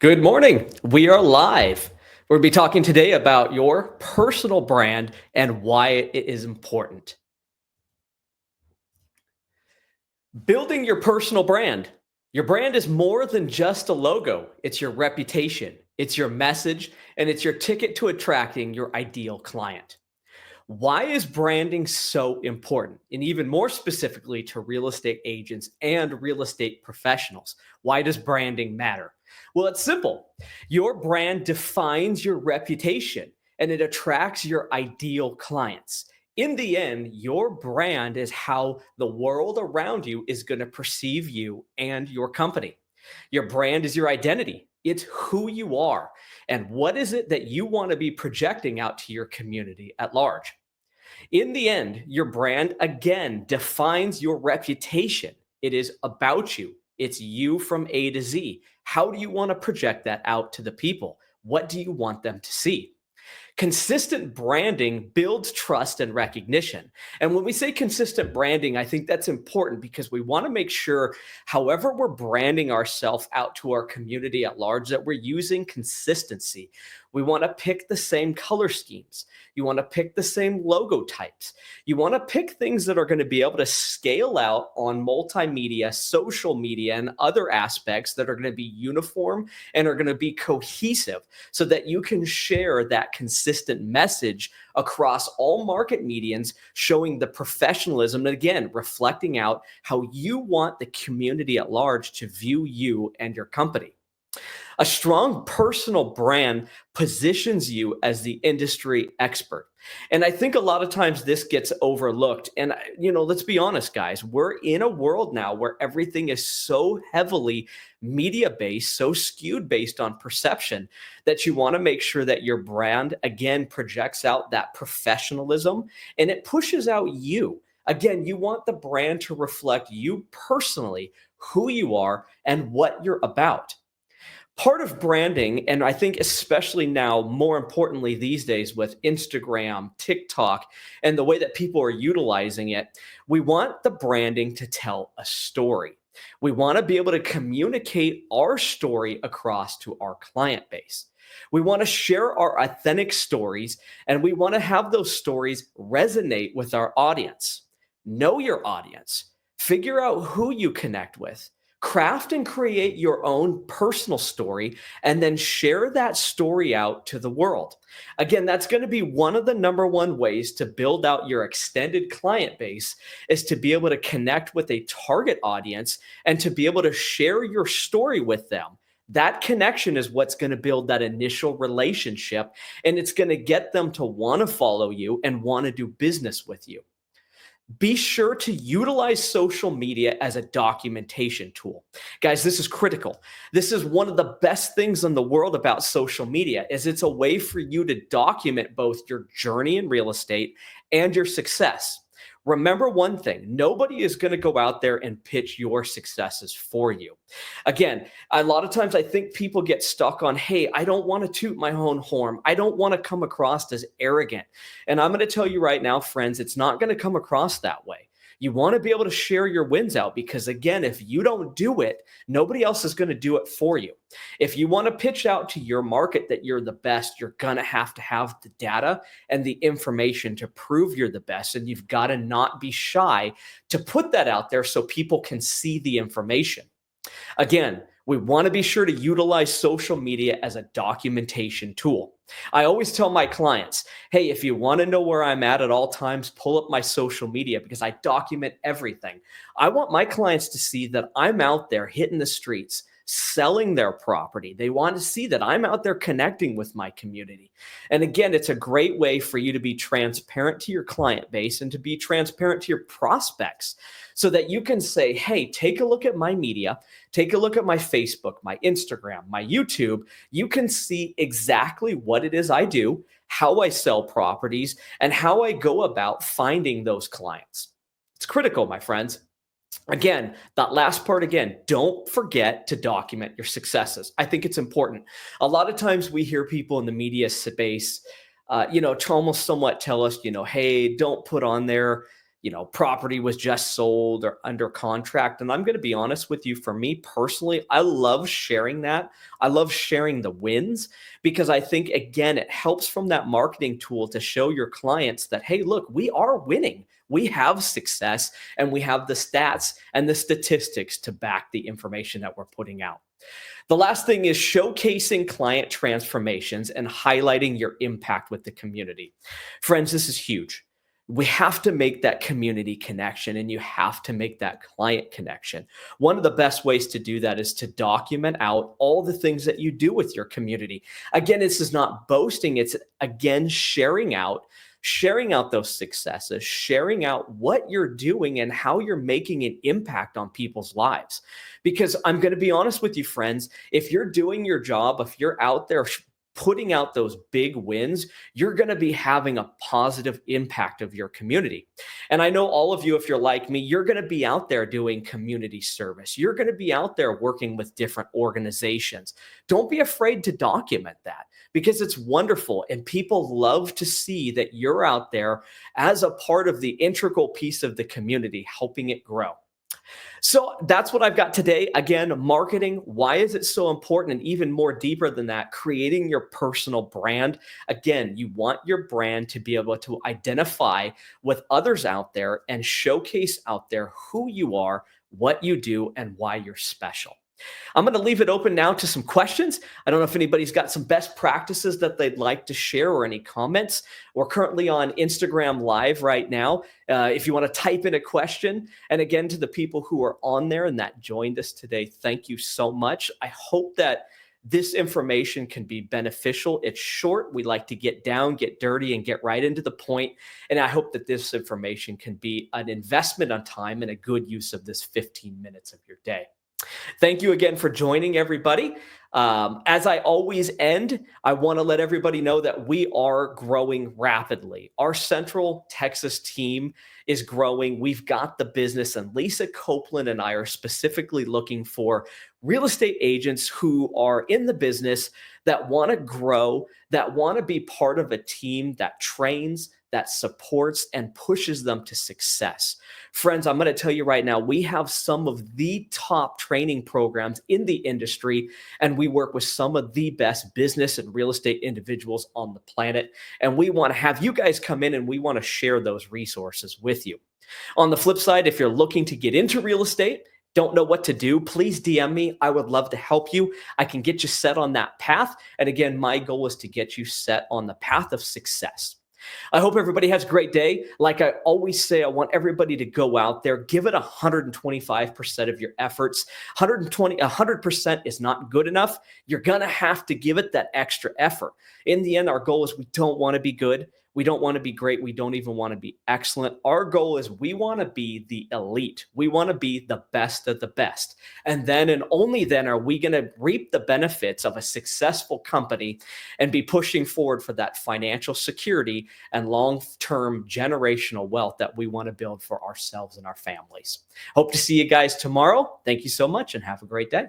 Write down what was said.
Good morning. We are live. We're going to be talking today about your personal brand and why it is important. Building your personal brand. Your brand is more than just a logo, it's your reputation, it's your message, and it's your ticket to attracting your ideal client. Why is branding so important? And even more specifically to real estate agents and real estate professionals. Why does branding matter? Well, it's simple. Your brand defines your reputation and it attracts your ideal clients. In the end, your brand is how the world around you is going to perceive you and your company. Your brand is your identity. It's who you are. And what is it that you want to be projecting out to your community at large? In the end, your brand again defines your reputation. It is about you. It's you from A to Z. How do you want to project that out to the people? What do you want them to see? Consistent branding builds trust and recognition. And when we say consistent branding, I think that's important because we want to make sure, however, we're branding ourselves out to our community at large, that we're using consistency. We want to pick the same color schemes. You want to pick the same logo types. You want to pick things that are going to be able to scale out on multimedia, social media, and other aspects that are going to be uniform and are going to be cohesive so that you can share that consistent message across all market medians, showing the professionalism and again, reflecting out how you want the community at large to view you and your company. A strong personal brand positions you as the industry expert. And I think a lot of times this gets overlooked. And, let's be honest, guys, we're in a world now where everything is so heavily media based, so skewed based on perception that you want to make sure that your brand, again, projects out that professionalism and it pushes out you. Again, you want the brand to reflect you personally, who you are, and what you're about. Part of branding, and I think especially now, more importantly these days with Instagram, TikTok, and the way that people are utilizing it, we want the branding to tell a story. We want to be able to communicate our story across to our client base. We want to share our authentic stories, and we want to have those stories resonate with our audience. Know your audience, figure out who you connect with. Craft and create your own personal story and then share that story out to the world. Again, that's going to be one of the number one ways to build out your extended client base is to be able to connect with a target audience and to be able to share your story with them. That connection is what's going to build that initial relationship and it's going to get them to want to follow you and want to do business with you. Be sure to utilize social media as a documentation tool. Guys, this is critical. This is one of the best things in the world about social media is it's a way for you to document both your journey in real estate and your success. Remember one thing, nobody is going to go out there and pitch your successes for you. Again, a lot of times I think people get stuck on, hey, I don't want to toot my own horn. I don't want to come across as arrogant. And I'm going to tell you right now, friends, it's not going to come across that way. You want to be able to share your wins out because, again, if you don't do it, nobody else is going to do it for you. If you want to pitch out to your market that you're the best, you're going to have the data and the information to prove you're the best. And you've got to not be shy to put that out there so people can see the information. Again, we want to be sure to utilize social media as a documentation tool. I always tell my clients, hey, if you want to know where I'm at all times, pull up my social media because I document everything. I want my clients to see that I'm out there hitting the streets, selling their property. They want to see that I'm out there connecting with my community. And again, it's a great way for you to be transparent to your client base and to be transparent to your prospects so that you can say, hey, take a look at my media, take a look at my Facebook, my Instagram, my YouTube. You can see exactly what it is I do, how I sell properties, and how I go about finding those clients. It's critical, my friends. Again, that last part again, don't forget to document your successes. I think it's important. A lot of times we hear people in the media space, to almost somewhat tell us, hey, don't put on there, property was just sold or under contract. And I'm going to be honest with you, for me personally, I love sharing that. I love sharing the wins because I think, again, it helps from that marketing tool to show your clients that, hey, look, we are winning. We have success and we have the stats and the statistics to back the information that we're putting out. The last thing is showcasing client transformations and highlighting your impact with the community. Friends, this is huge. We have to make that community connection and you have to make that client connection. One of the best ways to do that is to document out all the things that you do with your community. Again, this is not boasting, it's again sharing out those successes, sharing out what you're doing and how you're making an impact on people's lives. Because I'm going to be honest with you, friends, if you're doing your job, if you're out there putting out those big wins, you're going to be having a positive impact of your community. And I know all of you, if you're like me, you're going to be out there doing community service. You're going to be out there working with different organizations. Don't be afraid to document that because it's wonderful. And people love to see that you're out there as a part of the integral piece of the community, helping it grow. So that's what I've got today. Again, marketing. Why is it so important? And even more deeper than that, creating your personal brand. Again, you want your brand to be able to identify with others out there and showcase out there who you are, what you do, and why you're special. I'm going to leave it open now to some questions. I don't know if anybody's got some best practices that they'd like to share or any comments. We're currently on Instagram Live right now. If you want to type in a question, and again, to the people who are on there and that joined us today, thank you so much. I hope that this information can be beneficial. It's short. We like to get down, get dirty, and get right into the point. And I hope that this information can be an investment on time and a good use of this 15 minutes of your day. Thank you again for joining, everybody. As I always end, I want to let everybody know that we are growing rapidly. Our Central Texas team is growing. We've got the business, and Lisa Copeland and I are specifically looking for real estate agents who are in the business that want to grow, that want to be part of a team that trains, that supports, and pushes them to success. Friends, I'm going to tell you right now, we have some of the top training programs in the industry, and we work with some of the best business and real estate individuals on the planet. And we want to have you guys come in and we want to share those resources with you. On the flip side, if you're looking to get into real estate, don't know what to do, please DM me. I would love to help you. I can get you set on that path. And again, my goal is to get you set on the path of success. I hope everybody has a great day. Like I always say, I want everybody to go out there, give it 125% of your efforts. 100% is not good enough. You're going to have to give it that extra effort. In the end, our goal is we don't want to be good. We don't want to be great. We don't even want to be excellent. Our goal is we want to be the elite. We want to be the best of the best. And then and only then are we going to reap the benefits of a successful company and be pushing forward for that financial security and long-term generational wealth that we want to build for ourselves and our families. Hope to see you guys tomorrow. Thank you so much and have a great day.